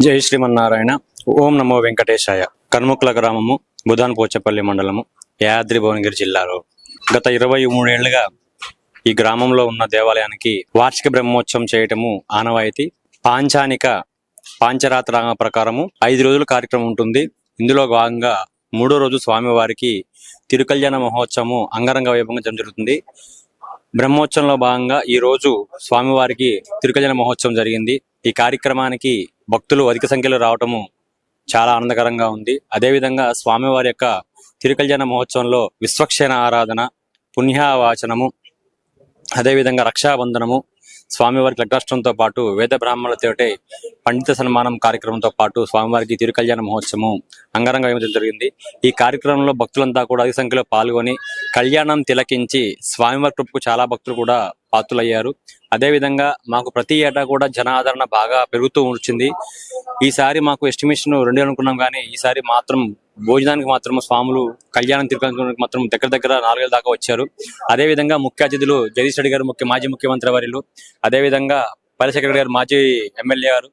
జై శ్రీమన్నారాయణ. ఓం నమో వెంకటేశాయ. కన్ముక్ల గ్రామము, బుధాన్ పోచపల్లి మండలము, యాదాద్రి భువనగిరి జిల్లాలో గత 23 ఏళ్లుగా ఈ గ్రామంలో ఉన్న దేవాలయానికి వార్షిక బ్రహ్మోత్సవం చేయటము ఆనవాయితీ. పాంచరాత్ర ప్రకారము 5 రోజుల కార్యక్రమం ఉంటుంది. ఇందులో భాగంగా 3వ రోజు స్వామివారికి తిరుకల్యాణ మహోత్సవము అంగరంగ వైభవంగా జరుగుతుంది. బ్రహ్మోత్సవంలో భాగంగా ఈ రోజు స్వామివారికి తిరుకల్యాణ మహోత్సవం జరిగింది. ఈ కార్యక్రమానికి భక్తులు అధిక సంఖ్యలో రావటము చాలా ఆనందకరంగా ఉంది. అదేవిధంగా స్వామివారి యొక్క తిరుకల్యాణ మహోత్సవంలో విశ్వక్షేణ ఆరాధన, పుణ్యవాచనము, అదేవిధంగా రక్షాబంధనము, స్వామివారికి లగ్నాష్టంతో పాటు వేద బ్రాహ్మణులతోటి పండిత సన్మానం కార్యక్రమంతో పాటు స్వామివారికి తిరుకల్యాణ మహోత్సవం అంగరంగ వైభవంగా జరిగింది. ఈ కార్యక్రమంలో భక్తులంతా కూడా అధిక సంఖ్యలో పాల్గొని కళ్యాణం తిలకించి స్వామివారి కృపకు చాలా భక్తులు కూడా పాత్రులయ్యారు. అదేవిధంగా మాకు ప్రతి ఏటా కూడా జనాదరణ బాగా పెరుగుతూ వచ్చింది. ఈసారి మాకు ఎస్టిమేషన్ 2 అనుకున్నాం, కానీ ఈసారి మాత్రం భోజనానికి మాత్రం స్వాములు కళ్యాణం తిరుపతి మాత్రం దగ్గర 4 దాకా వచ్చారు. అదేవిధంగా ముఖ్య అతిథులు జగదీష్ రెడ్డి గారు మాజీ ముఖ్యమంత్రి వర్యులు, అదేవిధంగా పల్లెశేఖర్ గారు మాజీ ఎమ్మెల్యే గారు,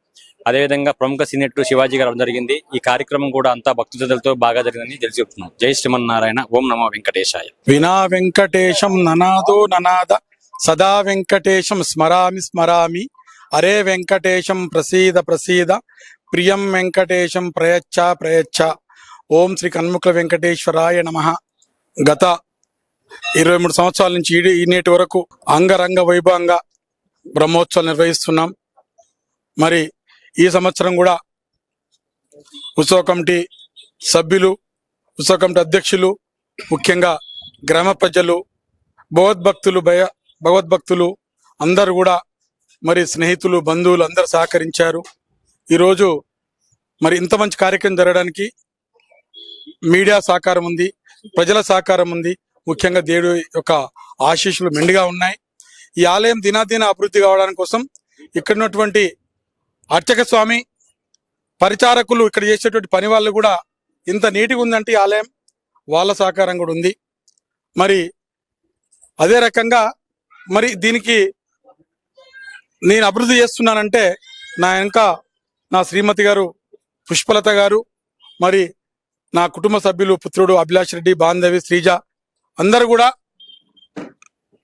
అదేవిధంగా ప్రముఖ సీనియర్ శివాజీ గారు జరిగింది. ఈ కార్యక్రమం కూడా అంతా భక్తులతో బాగా జరిగిందని తెలిసి చెప్తున్నాం. జై శ్రీమన్నారాయణ. ఓం నమో వెంకటేశాయ. వినా వెంకటేశం ననాదో ననాద సదా వెంకటేశం స్మరామి స్మరామి. అరే వెంకటేశం ప్రసీద ప్రసీద, ప్రియం వెంకటేశం ప్రయచ్చ ప్రయచ్చ. ఓం శ్రీ కన్ముక్ల వెంకటేశ్వరాయ నమః. గత 23 సంవత్సరాల నుంచి ఈ నేటి వరకు అంగరంగ వైభవంగా బ్రహ్మోత్సవాలు నిర్వహిస్తున్నాం. మరి ఈ సంవత్సరం కూడా ఉత్సవ కమిటీ సభ్యులు, ఉత్సవ కమిటీ అధ్యక్షులు, ముఖ్యంగా గ్రామ ప్రజలు, భగవద్భక్తులు అందరూ కూడా, మరి స్నేహితులు, బంధువులు అందరూ సహకరించారు. ఈరోజు మరి ఇంత మంచి కార్యక్రమం జరగడానికి మీడియా సహకారం ఉంది, ప్రజల సహకారం ఉంది. ముఖ్యంగా దేవుడి యొక్క ఆశీస్సులు మెండుగా ఉన్నాయి. ఈ ఆలయం దినాదిన అభివృద్ధి కావడానికి కోసం ఇక్కడ ఉన్నటువంటి అర్చక స్వామి, పరిచారకులు, ఇక్కడ చేసేటువంటి పని వాళ్ళు కూడా ఇంత నీటిగా ఉందంటే ఈ ఆలయం వాళ్ళ సహకారం కూడా ఉంది. మరి అదే రకంగా మరి దీనికి నేను అభివృద్ధి చేస్తున్నానంటే నా వెనక నా శ్రీమతి గారు పుష్పలత గారు, మరి నా కుటుంబ సభ్యులు, పుత్రుడు అభిలాష్ రెడ్డి, బాంధవి, శ్రీజ అందరూ కూడా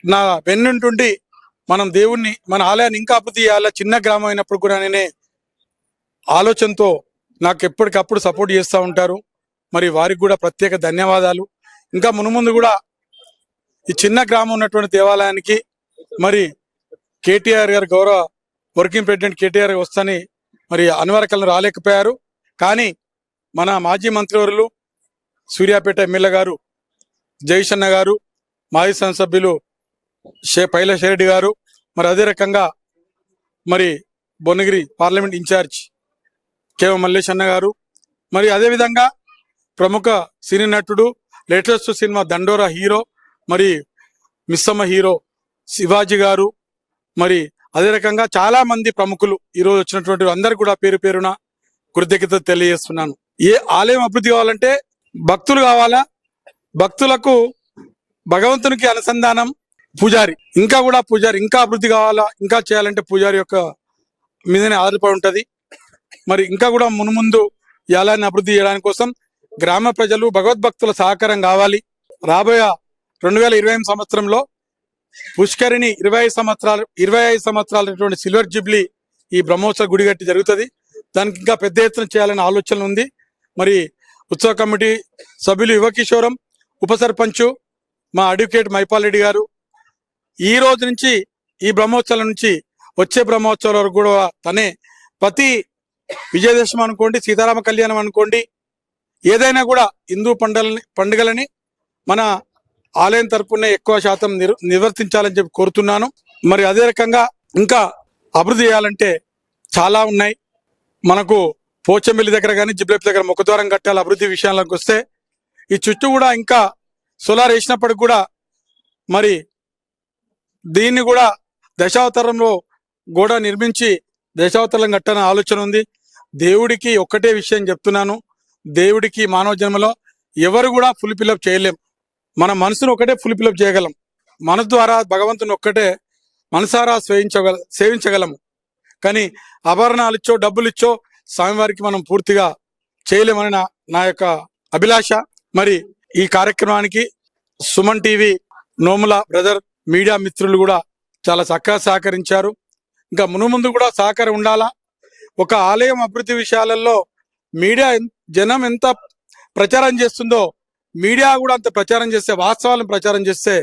నా వెన్నుంటుండి మనం దేవుణ్ణి, మన ఆలయాన్ని ఇంకా అభివృద్ధి చేయాలా. చిన్న గ్రామం అయినప్పుడు కూడా నేనే ఆలోచనతో నాకు ఎప్పటికప్పుడు సపోర్ట్ చేస్తూ ఉంటారు. మరి వారికి కూడా ప్రత్యేక ధన్యవాదాలు. ఇంకా మునుముందు కూడా ఈ చిన్న గ్రామం ఉన్నటువంటి దేవాలయానికి మరి కేటీఆర్ గారు, గౌరవ వర్కింగ్ ప్రెసిడెంట్ కేటీఆర్ వస్తని మరి అనివార్యకాలను రాలేకపోయారు. కానీ మన మాజీ మంత్రివర్యులు సూర్యాపేట ఎమ్మెల్యే గారు జయశన్న గారు, మాజీ సంసభ్యులు పైలశరెడ్డి గారు, మరి అదే రకంగా మరి భువనగిరి పార్లమెంట్ ఇన్ఛార్జ్ కేవ మల్లేశన్న గారు, మరి అదేవిధంగా ప్రముఖ సినీ నటుడు, లేటెస్ట్ సినిమా దండోరా హీరో, మరి మిస్సమ్మ హీరో శివాజీ గారు, మరి అదే రకంగా చాలా మంది ప్రముఖులు ఈరోజు వచ్చినటువంటి అందరు కూడా పేరు పేరున కృతజ్ఞత తెలియజేస్తున్నాను. ఏ ఆలయం అభివృద్ధి కావాలంటే భక్తులు కావాలా, భక్తులకు భగవంతునికి అనుసంధానం పూజారి, ఇంకా అభివృద్ధి కావాలా, ఇంకా చేయాలంటే పూజారి యొక్క మీదనే ఆధారపడి ఉంటది. మరి ఇంకా కూడా మున్ముందు ఈ ఆలయాన్ని అభివృద్ధి చేయడానికి కోసం గ్రామ ప్రజలు, భగవద్భక్తుల సహకారం కావాలి. రాబోయే 2025 సంవత్సరంలో పుష్కరిణి 25 సంవత్సరాలైనటువంటి సిల్వర్ జూబ్లీ ఈ బ్రహ్మోత్సవ గుడి గట్టి జరుగుతుంది. దానికి ఇంకా పెద్ద ఎత్తున చేయాలనే ఆలోచన ఉంది. మరి ఉత్సవ కమిటీ సభ్యులు యువకిషోరం, ఉప సర్పంచ్ మా అడ్వకేట్ మైపాల్ రెడ్డి గారు ఈ రోజు నుంచి, ఈ బ్రహ్మోత్సవం నుంచి వచ్చే బ్రహ్మోత్సవాల వరకు కూడా తనే ప్రతి విజయదశమి అనుకోండి, సీతారామ కళ్యాణం అనుకోండి, ఏదైనా కూడా హిందూ పండుగలని మన ఆలయం తరపునే ఎక్కువ శాతం నిర్వర్తించాలని చెప్పి కోరుతున్నాను. మరి అదే రకంగా ఇంకా అభివృద్ధి చేయాలంటే చాలా ఉన్నాయి. మనకు పోచంపల్లి దగ్గర కానీ జిబ్లెప్ దగ్గర ముఖద్వారం కట్టాలి. అభివృద్ధి విషయాలకు వస్తే ఈ చుట్టూ కూడా ఇంకా సోలార్ వేసినప్పటికి కూడా మరి దీన్ని కూడా దశావతారంలో గోడ నిర్మించి దశావతారం కట్టాలని ఆలోచన ఉంది. దేవుడికి ఒక్కటే విషయం చెప్తున్నాను, దేవుడికి మానవ జన్మలో ఎవరు కూడా ఫుల్ ఫిల్అప్ చేయలేం. మన మనసును ఒకటే ఫుల్ ఫిల్అప్ చేయగలం. మనసు ద్వారా భగవంతుని ఒక్కటే మనసారా సేవించగలము. కానీ ఆభరణాలు ఇచ్చో, డబ్బులు ఇచ్చో, స్వామివారికి మనం పూర్తిగా చేయలేమని నా యొక్క అభిలాష. మరి ఈ కార్యక్రమానికి సుమన్ టీవీ నోముల బ్రదర్ మీడియా మిత్రులు కూడా చాలా చక్కగా సహకరించారు. ఇంకా మునుముందు కూడా సహకారం ఉండాలా. ఒక ఆలయం అభివృద్ధి విషయాలలో మీడియా జనం ఎంత ప్రచారం చేస్తుందో మీడియా కూడా అంత ప్రచారం చేస్తే, వాస్తవాలను ప్రచారం చేస్తే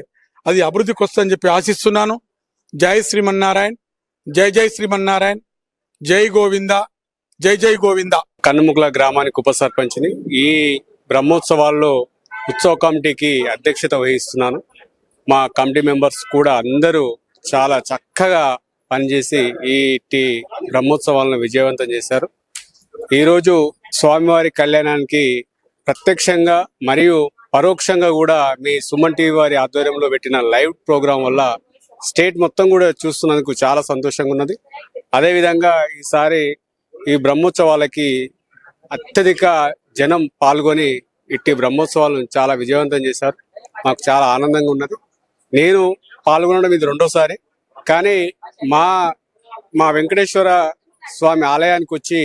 అది అభివృద్ధికి వస్తుందని చెప్పి ఆశిస్తున్నాను. జై శ్రీమన్నారాయణ, జై జై శ్రీమన్నారాయణ, జై గోవింద, జై జై గోవింద. కన్నుముకుల గ్రామానికి ఉప సర్పంచ్ని. ఈ బ్రహ్మోత్సవాల్లో ఉత్సవ కమిటీకి అధ్యక్షత వహిస్తున్నాను. మా కమిటీ మెంబర్స్ కూడా అందరూ చాలా చక్కగా పనిచేసి ఈ బ్రహ్మోత్సవాలను విజయవంతం చేశారు. ఈరోజు స్వామివారి కళ్యాణానికి ప్రత్యక్షంగా మరియు పరోక్షంగా కూడా మీ సుమన్ టీవీ వారి ఆధ్వర్యంలో పెట్టిన లైవ్ ప్రోగ్రాం వల్ల స్టేట్ మొత్తం కూడా చూస్తున్నందుకు చాలా సంతోషంగా ఉన్నది. అదేవిధంగా ఈసారి ఈ బ్రహ్మోత్సవాలకి అత్యధిక జనం పాల్గొని ఇట్టి బ్రహ్మోత్సవాలను చాలా విజయవంతం చేశారు. మాకు చాలా ఆనందంగా ఉన్నది. నేను పాల్గొనడం ఇది రెండోసారి. కానీ మా వెంకటేశ్వర స్వామి ఆలయానికి వచ్చి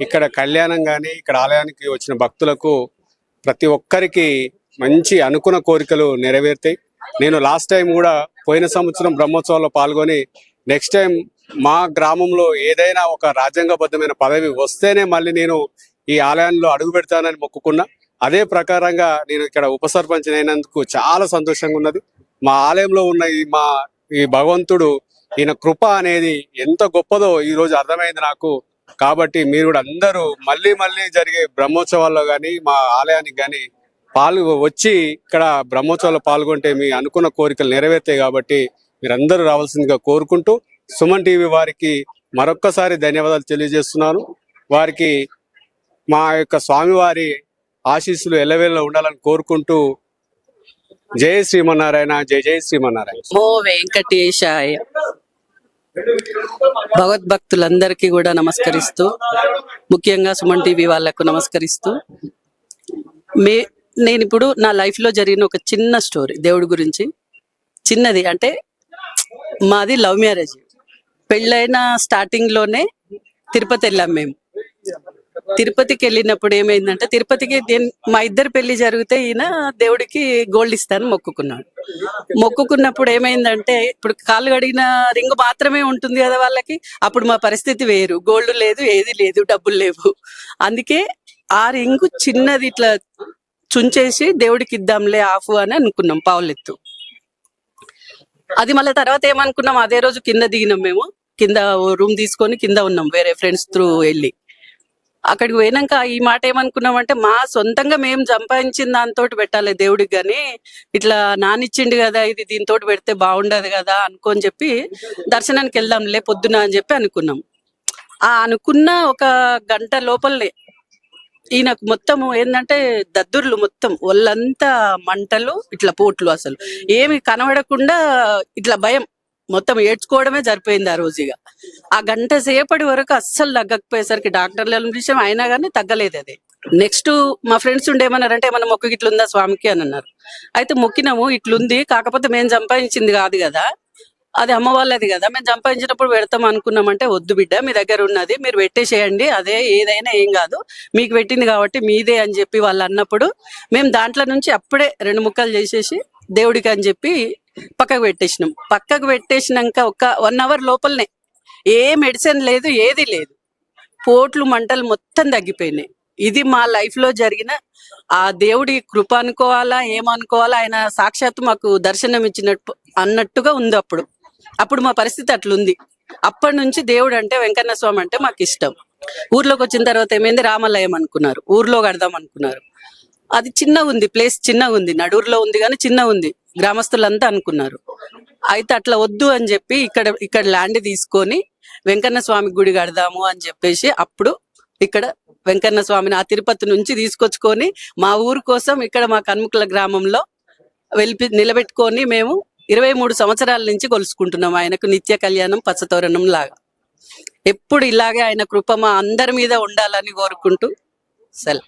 ఇక్కడ కళ్యాణం కానీ ఇక్కడ ఆలయానికి వచ్చిన భక్తులకు ప్రతి ఒక్కరికి మంచి అనుకున్న కోరికలు నెరవేరుతాయి. నేను లాస్ట్ టైం కూడా పోయిన సంవత్సరం బ్రహ్మోత్సవాల్లో పాల్గొని నెక్స్ట్ టైం మా గ్రామంలో ఏదైనా ఒక రాజ్యాంగబద్ధమైన పదవి వస్తేనే మళ్ళీ నేను ఈ ఆలయంలో అడుగు పెడతానని మొక్కుకున్నా. అదే ప్రకారంగా నేను ఇక్కడ ఉప సర్పంచ్ అయినందుకు చాలా సంతోషంగా ఉన్నది. మా ఆలయంలో ఉన్న ఈ భగవంతుడు, ఈయన కృప అనేది ఎంత గొప్పదో ఈ రోజు అర్థమైంది నాకు. కాబట్టి మీరు కూడా అందరూ మళ్ళీ జరిగే బ్రహ్మోత్సవాల్లో కానీ మా ఆలయానికి కానీ వచ్చి ఇక్కడ బ్రహ్మోత్సవాల్లో పాల్గొంటే మీ అనుకున్న కోరికలు నెరవేర్తాయి. కాబట్టి మీరందరూ రావాల్సిందిగా కోరుకుంటూ సుమన్ టీవీ వారికి మరొక్కసారి ధన్యవాదాలు తెలియజేస్తున్నాను. వారికి మా యొక్క స్వామివారి ఆశీస్సులు ఎల్లవేళ ఉండాలని కోరుకుంటూ జై శ్రీమన్నారాయణ, జై జై శ్రీమన్నారాయణ. ఓ వెంకటేశాయ. భగవద్భక్తులందరికీ కూడా నమస్కరిస్తూ, ముఖ్యంగా సుమన్ టీవీ వాళ్లకు నమస్కరిస్తూ, నేను ఇప్పుడు నా లైఫ్ లో జరిగిన ఒక చిన్న స్టోరీ దేవుడి గురించి. చిన్నది అంటే మాది లవ్ మ్యారేజ్. పెళ్ళైన స్టార్టింగ్ లోనే తిరుపతి వెళ్ళాం మేము. తిరుపతికి వెళ్ళినప్పుడు ఏమైందంటే, తిరుపతికి మా ఇద్దరు పెళ్లి జరిగితే ఈయన దేవుడికి గోల్డ్ ఇస్తాను మొక్కుకున్నాడు. మొక్కుకున్నప్పుడు ఏమైందంటే, ఇప్పుడు కాళ్ళు కడిగిన రింగు మాత్రమే ఉంటుంది కదా వాళ్ళకి. అప్పుడు మా పరిస్థితి వేరు, గోల్డ్ లేదు, ఏది లేదు, డబ్బులు లేవు. అందుకే ఆ రింగు చిన్నది ఇట్లా చుంచేసి దేవుడికి ఇద్దాంలే ఆఫ్ అని అనుకున్నాం, పావులెత్తు. అది మళ్ళీ తర్వాత ఏమనుకున్నాం, అదే రోజు కింద దిగినాం మేము. కింద రూమ్ తీసుకొని కింద ఉన్నాం వేరే ఫ్రెండ్స్ త్రూ వెళ్ళి. అక్కడికి పోయినాక ఈ మాట ఏమనుకున్నామంటే, మా సొంతంగా మేము సంపాదించిన దాంతో పెట్టాలి దేవుడికి, కానీ ఇట్లా నానిచ్చిండు కదా, ఇది దీంతో పెడితే బాగుండదు కదా అనుకోని చెప్పి దర్శనానికి వెళ్దాంలే పొద్దున అని చెప్పి అనుకున్నాం. ఆ అనుకున్న ఒక గంట లోపలనే ఈయనకు మొత్తం ఏంటంటే దద్దుర్లు, మొత్తం ఒళ్ళంతా మంటలు, ఇట్లా పోట్లు, అసలు ఏమి కనబడకుండా ఇట్లా భయం, మొత్తం ఏడ్చుకోవడమే సరిపోయింది ఆ రోజుగా. ఆ గంట సేపటి వరకు అస్సలు తగ్గకపోయేసరికి డాక్టర్లను పిలిచాం, అయినా కానీ తగ్గలేదు అది. నెక్స్ట్ మా ఫ్రెండ్స్ ఉండేమన్నారంటే, ఏమన్నా మొక్క ఇట్లుందా స్వామికి అని అన్నారు. అయితే మొక్కినాము, ఇట్లుంది, కాకపోతే మేము సంపాదించింది కాదు కదా, అది అమ్మ వాళ్ళది కదా, మేము సంపాదించినప్పుడు పెడతాం అనుకున్నామంటే, వద్దు బిడ్డ, మీ దగ్గర ఉన్నది మీరు పెట్టేసేయండి, అదే ఏదైనా ఏం కాదు, మీకు పెట్టింది కాబట్టి మీదే అని చెప్పి వాళ్ళు అన్నప్పుడు మేము దాంట్లో నుంచి అప్పుడే 2 ముక్కలు చేసేసి దేవుడికి అని చెప్పి పక్కకు పెట్టేసినాం. పక్కకు పెట్టేసినాక ఒక 1 అవర్ లోపలనే ఏ మెడిసిన్ లేదు, ఏది లేదు, పోట్లు మంటలు మొత్తం తగ్గిపోయినాయి. ఇది మా లైఫ్ లో జరిగిన ఆ దేవుడి కృప అనుకోవాలా ఏమనుకోవాలా, ఆయన సాక్షాత్తు మాకు దర్శనం ఇచ్చినట్టు అన్నట్టుగా ఉంది. అప్పుడు మా పరిస్థితి అట్లుంది. అప్పటి నుంచి దేవుడు అంటే, వెంకన్న స్వామి అంటే మాకు ఇష్టం. ఊర్లోకి వచ్చిన తర్వాత ఏమైంది, రామాలయం అనుకున్నారు, ఊర్లో కడదాం అనుకున్నారు. అది చిన్నగా ఉంది, ప్లేస్ చిన్నగా ఉంది, నడూరులో ఉంది కానీ చిన్నగా ఉంది, గ్రామస్తులంతా అనుకున్నారు. అయితే అట్లా వద్దు అని చెప్పి ఇక్కడ ల్యాండ్ తీసుకొని వెంకన్న స్వామి గుడి కడదాము అని చెప్పేసి అప్పుడు ఇక్కడ వెంకన్న స్వామిని ఆ తిరుపతి నుంచి తీసుకొచ్చుకొని మా ఊరు కోసం ఇక్కడ మా కన్ముకుల గ్రామంలో నిలబెట్టుకొని మేము 23 సంవత్సరాల నుంచి కొలుసుకుంటున్నాం. ఆయనకు నిత్య కళ్యాణం పచ్చతోరణం లాగా ఎప్పుడు ఇలాగే ఆయన కృప మా అందరి మీద ఉండాలని కోరుకుంటూ సెలవు.